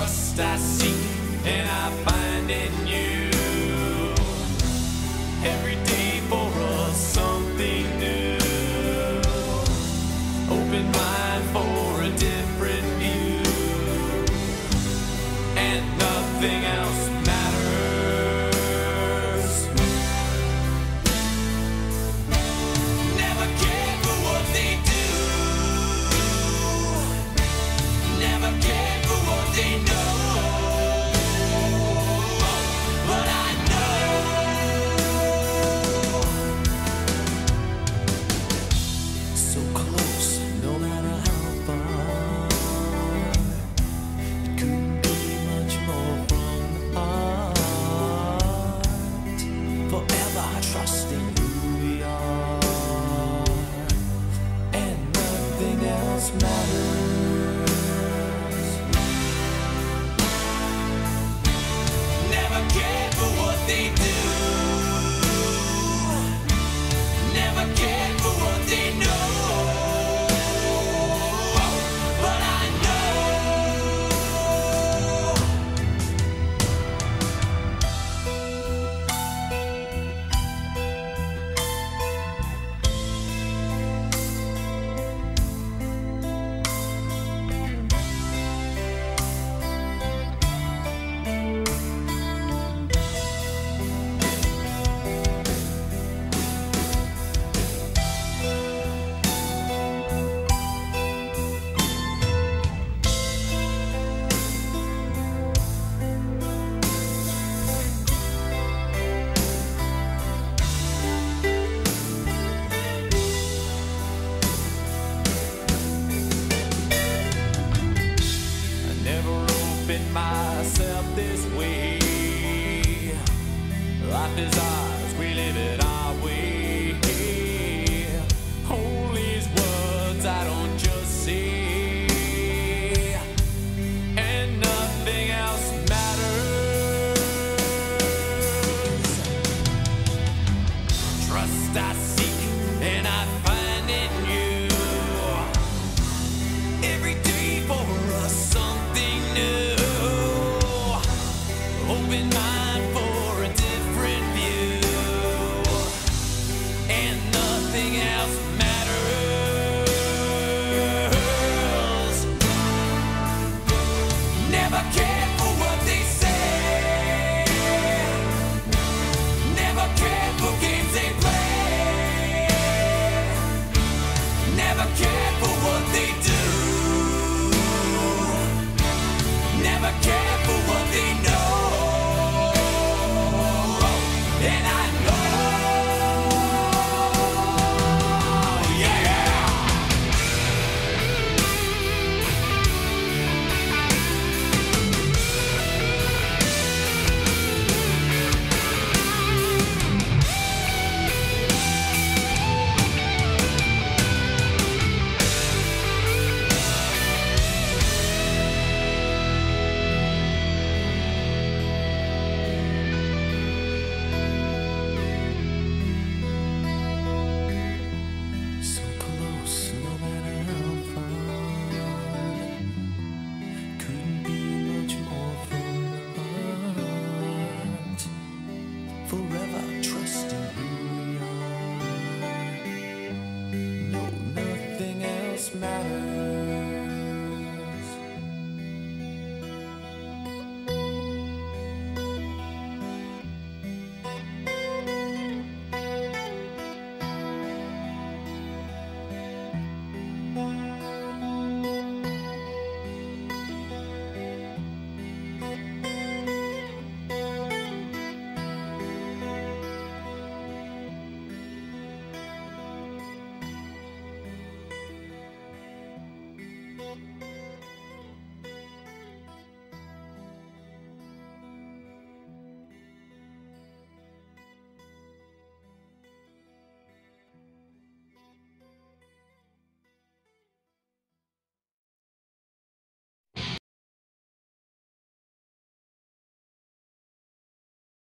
trust I seek, and I find in you. Every day for us something new. Open mind for a different view, and nothing else matters. Never care for what they do. Never care for what they know. But I know so close, no matter how far. It couldn't be much more from the heart. Forever trusting who we are, and nothing else matters. Never care for what they do. Never care for what they know. But I know I never opened myself this way. Life is ours, we live it our way.